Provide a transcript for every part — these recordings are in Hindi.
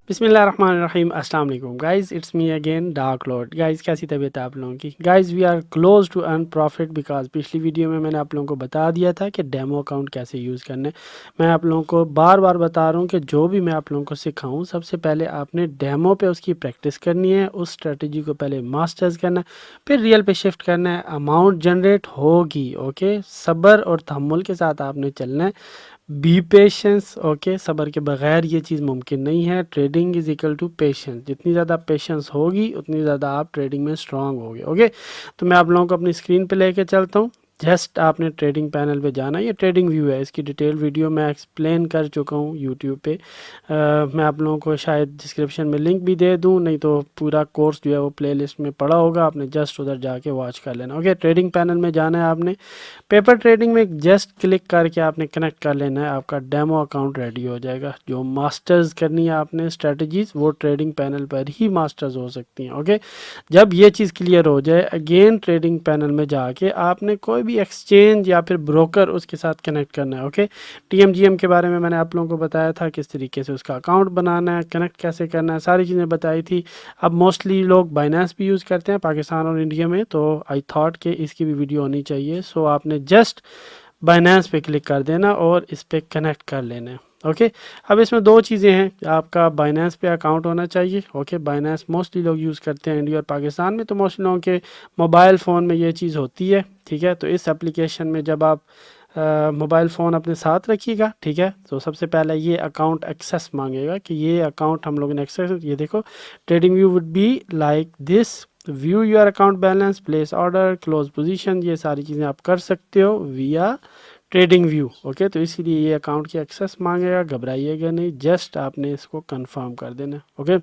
बिस्मिल्लाहिर्रहमानिर्रहीम अस्सलाम वालेकुम guys, it's me again dark lord. Guys कैसी तबीयत है आप लोगों की? Guys we are close to earn profit because पिछली वीडियो में मैंने आप लोगों को बता दिया था कि डेमो अकाउंट कैसे यूज़ करने। मैं आप लोगों को बार बार बता रहा हूँ कि जो भी मैं आप लोगों को सिखाऊँ सबसे पहले आपने डेमो पे उसकी प्रैक्टिस करनी है, उस स्ट्रेटजी को पहले मास्टर्स करना है, फिर रियल पे शिफ्ट करना है। अमाउंट जनरेट होगी, ओके। सब्र और तहम्मुल के साथ आपने चलना है। Be patience, okay. सब्र के बगैर ये चीज़ मुमकिन नहीं है। Trading is equal to patience. जितनी ज़्यादा पेशेंस होगी उतनी ज़्यादा आप ट्रेडिंग में स्ट्रांग होगे, ओके। तो मैं आप लोगों को अपनी स्क्रीन पे लेके चलता हूँ। जस्ट आपने ट्रेडिंग पैनल पे जाना है। ये ट्रेडिंग व्यू है, इसकी डिटेल वीडियो मैं एक्सप्लेन कर चुका हूँ यूट्यूब पे। मैं आप लोगों को शायद डिस्क्रिप्शन में लिंक भी दे दूँ, नहीं तो पूरा कोर्स जो है वो प्लेलिस्ट में पड़ा होगा, आपने जस्ट उधर जाके वॉच कर लेना, ओके। ट्रेडिंग पैनल में जाना है आपने। पेपर ट्रेडिंग में जस्ट क्लिक करके आपने कनेक्ट कर लेना है, आपका डेमो अकाउंट रेडी हो जाएगा। जो मास्टर्स करनी है आपने स्ट्रेटजीज, वो ट्रेडिंग पैनल पर ही मास्टर्स हो सकती हैं, ओके। जब ये चीज़ क्लियर हो जाए, अगेन ट्रेडिंग पैनल में जाके आपने कोई भी एक्सचेंज या फिर ब्रोकर उसके साथ कनेक्ट करना है, ओके। टीएमजीएम के बारे में मैंने आप लोगों को बताया था, किस तरीके से उसका अकाउंट बनाना है, कनेक्ट कैसे करना है, सारी चीज़ें बताई थी। अब मोस्टली लोग बाइनेंस भी यूज़ करते हैं पाकिस्तान और इंडिया में, तो आई थॉट कि इसकी भी वीडियो होनी चाहिए। सो आपने जस्ट बाइनेंस पे क्लिक कर देना और इस पे कनेक्ट कर लेना है, ओके। अब इसमें दो चीज़ें हैं, आपका बाइनेंस पे अकाउंट होना चाहिए, ओके। बाइनेंस मोस्टली लोग यूज़ करते हैं इंडिया और पाकिस्तान में, तो मोस्टली लोगों के मोबाइल फ़ोन में ये चीज़ होती है, ठीक है। तो इस एप्लीकेशन में जब आप मोबाइल फ़ोन अपने साथ रखिएगा, ठीक है, तो सबसे पहले ये अकाउंट एक्सेस मांगेगा कि ये अकाउंट हम लोगों ने एक्सेस, ये देखो trading view would be like this. View your account balance, place order, close position, ये सारी चीज़ें आप कर सकते हो विया ट्रेडिंग व्यू, ओके। तो इसीलिए ये अकाउंट की एक्सेस मांगेगा, घबराइएगा नहीं, जस्ट आपने इसको कंफर्म कर देना, ओके।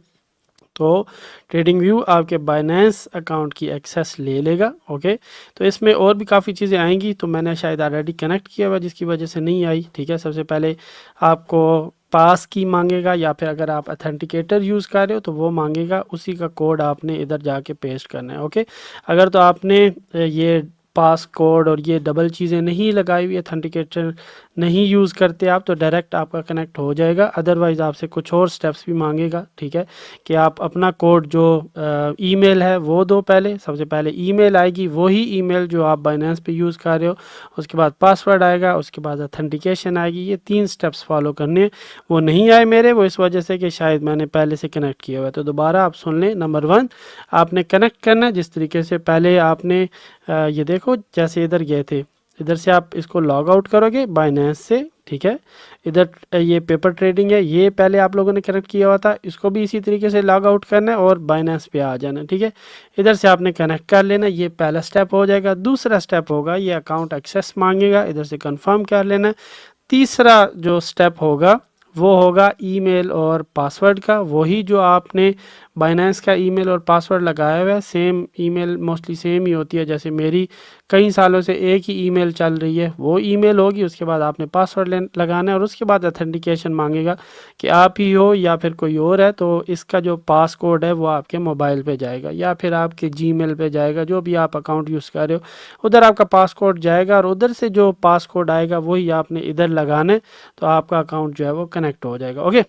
तो ट्रेडिंग व्यू आपके बाइनेंस अकाउंट की एक्सेस ले लेगा, ओके। तो इसमें और भी काफ़ी चीज़ें आएंगी, तो मैंने शायद ऑलरेडी कनेक्ट किया हुआ जिसकी वजह से नहीं आई, ठीक है। सबसे पहले आपको पास की मांगेगा, या फिर अगर आप अथेंटिकेटर यूज़ कर रहे हो तो वो मांगेगा, उसी का कोड आपने इधर जाके पेस्ट करना है, ओके। अगर तो आपने ये पास कोड और ये डबल चीज़ें नहीं लगाई हुई, अथेंटिकेटर नहीं यूज़ करते आप, तो डायरेक्ट आपका कनेक्ट हो जाएगा। अदरवाइज़ आपसे कुछ और स्टेप्स भी मांगेगा, ठीक है, कि आप अपना कोड जो ईमेल है वो दो। पहले सबसे पहले ईमेल आएगी, वही ईमेल जो आप बाइनेंस पे यूज़ कर रहे हो, उसके बाद पासवर्ड आएगा, उसके बाद अथेंटिकेशन आएगी। ये 3 स्टेप्स फॉलो करने हैं। वो नहीं आए मेरे, वो इस वजह से कि शायद मैंने पहले से कनेक्ट किया हुआ है। तो दोबारा आप सुन लें। नंबर 1 आपने कनेक्ट करना है जिस तरीके से पहले आपने ये देखो, जैसे इधर गए थे, इधर से आप इसको लॉग आउट करोगे बाइनेंस से, ठीक है। इधर ये पेपर ट्रेडिंग है, ये पहले आप लोगों ने कनेक्ट किया हुआ था, इसको भी इसी तरीके से लॉग आउट करना है और बाइनेंस पे आ जाना, ठीक है। इधर से आपने कनेक्ट कर लेना, ये पहला स्टेप हो जाएगा। दूसरा स्टेप होगा, ये अकाउंट एक्सेस मांगेगा, इधर से कंफर्म कर लेना है। तीसरा जो स्टेप होगा वो होगा ईमेल और पासवर्ड का, वही जो आपने बाइनेंस का ईमेल और पासवर्ड लगाया हुआ है, सेम ईमेल मोस्टली सेम ही होती है। जैसे मेरी कई सालों से एक ही ईमेल चल रही है, वो ईमेल होगी। उसके बाद आपने पासवर्ड लगाना है और उसके बाद अथेंटिकेशन मांगेगा कि आप ही हो या फिर कोई और है। तो इसका जो पास कोड है वो आपके मोबाइल पे जाएगा या फिर आपके जीमेल पे जाएगा, जो भी आप अकाउंट यूज़ कर रहे हो उधर आपका पास कोड जाएगा, और उधर से जो पास कोड आएगा वही आपने इधर लगाना है, तो आपका अकाउंट जो है वो कनेक्ट हो जाएगा, ओके।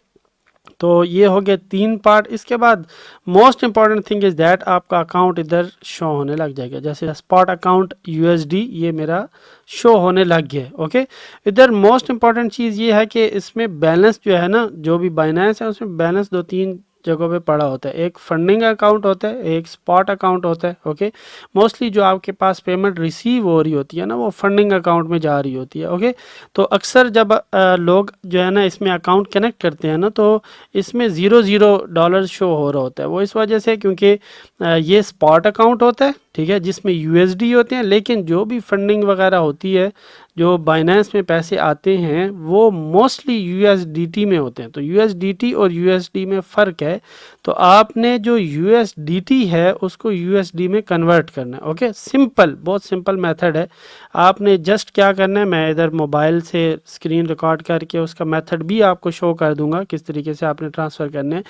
तो ये हो गया 3 पार्ट। इसके बाद most important thing is that आपका अकाउंट इधर शो होने लग जाएगा। जैसे स्पॉट अकाउंट यूएसडी ये मेरा शो होने लग गया, ओके। इधर मोस्ट इंपॉर्टेंट चीज़ ये है कि इसमें बैलेंस जो है ना, जो भी बाइनेंस है उसमें बैलेंस 2-3 जगहों पे पड़ा होता है। एक फंडिंग अकाउंट होता है, एक स्पॉट अकाउंट होता है, ओके। मोस्टली जो आपके पास पेमेंट रिसीव हो रही होती है ना, वो फंडिंग अकाउंट में जा रही होती है, ओके। तो अक्सर जब लोग जो है ना इसमें अकाउंट कनेक्ट करते हैं ना, तो इसमें $0 शो हो रहा होता है। वो इस वजह से क्योंकि ये स्पॉट अकाउंट होता है, ठीक है, जिसमें यूएसडी होते हैं, लेकिन जो भी फंडिंग वगैरह होती है, जो बाइनेंस में पैसे आते हैं, वो मोस्टली यूएसडीटी में होते हैं। तो यूएसडीटी और यूएसडी में फ़र्क है। तो आपने जो यूएसडीटी है उसको यूएसडी में कन्वर्ट करना है, ओके। सिंपल, बहुत सिंपल मेथड है। आपने जस्ट क्या करना है, मैं इधर मोबाइल से स्क्रीन रिकॉर्ड करके उसका मेथड भी आपको शो कर दूंगा किस तरीके से आपने ट्रांसफ़र करने हैं।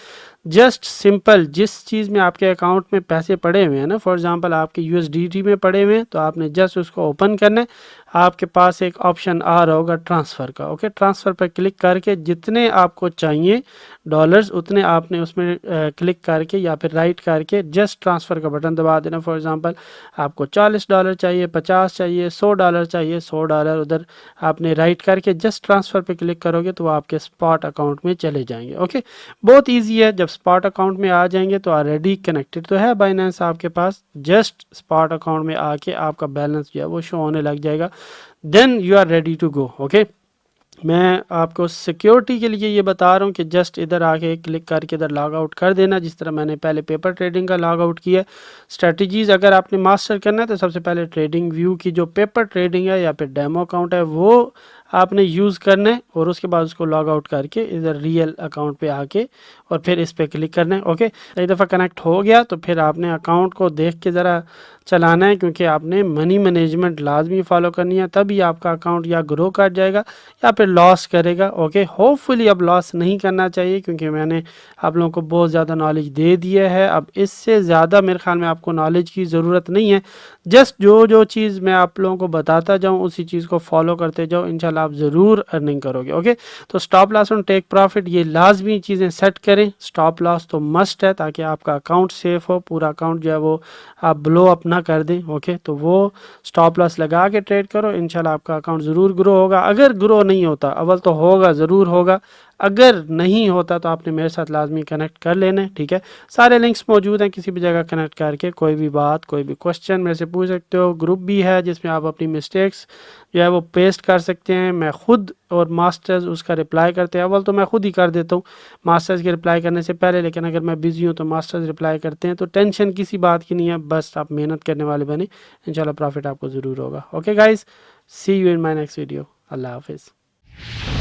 जस्ट सिंपल, जिस चीज़ में आपके अकाउंट में पैसे पड़े हुए हैं ना, फॉर एग्जांपल आपके यूएसडीटी में पड़े हुए हैं, तो आपने जस्ट उसको ओपन करना है। आपके पास एक ऑप्शन आ रहा होगा ट्रांसफ़र का। ओके, ट्रांसफ़र पर क्लिक करके जितने आपको चाहिए डॉलर्स उतने आपने उसमें क्लिक करके या फिर राइट करके जस्ट ट्रांसफ़र का बटन दबा देना। फॉर एग्जांपल आपको $40 चाहिए, 50 चाहिए, $100 चाहिए, $100 उधर आपने राइट करके जस्ट ट्रांसफ़र पे क्लिक करोगे तो वो आपके स्पॉट अकाउंट में चले जाएंगे। ओके, बहुत ईजी है। जब स्पॉट अकाउंट में आ जाएंगे तो ऑलरेडी कनेक्टेड तो है बाइनेंस आपके पास, जस्ट स्पॉट अकाउंट में आके आपका बैलेंस जो है वो शो होने लग जाएगा, then you are ready to go. Okay, मैं आपको सिक्योरिटी के लिए ये बता रहा हूँ कि जस्ट इधर आके क्लिक करके इधर लॉग आउट कर देना, जिस तरह मैंने पहले पेपर ट्रेडिंग का लॉग आउट किया। स्ट्रेटजीज़ अगर आपने मास्टर करना है तो सबसे पहले ट्रेडिंग व्यू की जो पेपर ट्रेडिंग है या फिर डेमो अकाउंट है वो आपने यूज़ करना है, और उसके बाद उसको लॉग आउट करके इधर रियल अकाउंट पे आके और फिर इस पर क्लिक करना है। ओके, एक दफ़ा कनेक्ट हो गया तो फिर आपने अकाउंट को देख के ज़रा चलाना है, क्योंकि आपने मनी मैनेजमेंट लाजमी फॉलो करनी है, तभी आपका अकाउंट या ग्रो कर जाएगा या फिर लॉस करेगा। ओके, होपफुली अब लॉस नहीं करना चाहिए, क्योंकि मैंने आप लोगों को बहुत ज़्यादा नॉलेज दे दिया है। अब इससे ज़्यादा मेरे ख्याल में आपको नॉलेज की ज़रूरत नहीं है। जस्ट जो जो चीज़ मैं आप लोगों को बताता जाऊँ उसी चीज़ को फॉलो करते जाओ, इंशाल्लाह आप ज़रूर अर्निंग करोगे। ओके, तो स्टॉप लॉस और टेक प्रॉफिट ये लाजमी चीज़ें सेट करें। स्टॉप लॉस तो मस्ट है ताकि आपका अकाउंट सेफ हो, पूरा अकाउंट जो है वो आप ब्लो अप ना कर दें। ओके, तो वो स्टॉप लॉस लगा के ट्रेड करो, इंशाल्लाह आपका अकाउंट ज़रूर ग्रो होगा। अगर ग्रो नहीं होता, अव्वल तो होगा, ज़रूर होगा, अगर नहीं होता तो आपने मेरे साथ लाजमी कनेक्ट कर लेना है। ठीक है, सारे लिंक्स मौजूद हैं, किसी भी जगह कनेक्ट करके कोई भी बात, कोई भी क्वेश्चन मेरे से पूछ सकते हो। ग्रुप भी है जिसमें आप अपनी मिस्टेक्स जो है वो पेस्ट कर सकते हैं। मैं खुद और मास्टर्स उसका रिप्लाई करते हैं। अव्वल तो मैं खुद ही कर देता हूँ मास्टर्स के रिप्लाई करने से पहले, लेकिन अगर मैं बिज़ी हूँ तो मास्टर्स रिप्लाई करते हैं। तो टेंशन किसी बात की नहीं है, बस आप मेहनत करने वाले बने, इंशाल्लाह प्रॉफिट आपको ज़रूर होगा। Okay guys, see you in my next video. अल्लाह हाफिज़।